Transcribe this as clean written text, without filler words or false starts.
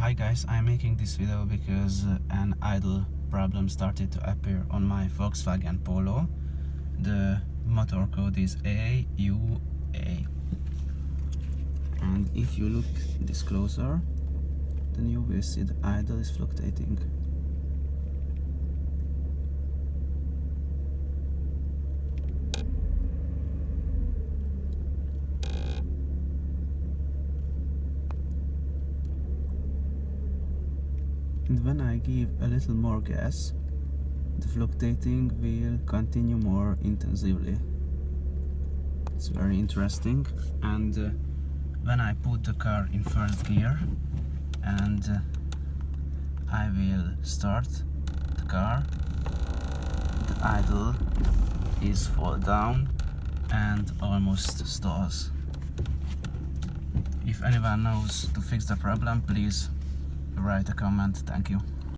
Hi guys, I'm making this video because an idle problem started to appear on my Volkswagen Polo. The motor code is AUA, and if you look this closer, then you will see the idle is fluctuating. And when I give a little more gas, the fluctuating will continue more intensively. It's very interesting. And when I put the car in first gear and I will start the car, the idle is fall down and almost stalls. If anyone knows to fix the problem, please write a comment. Thank you.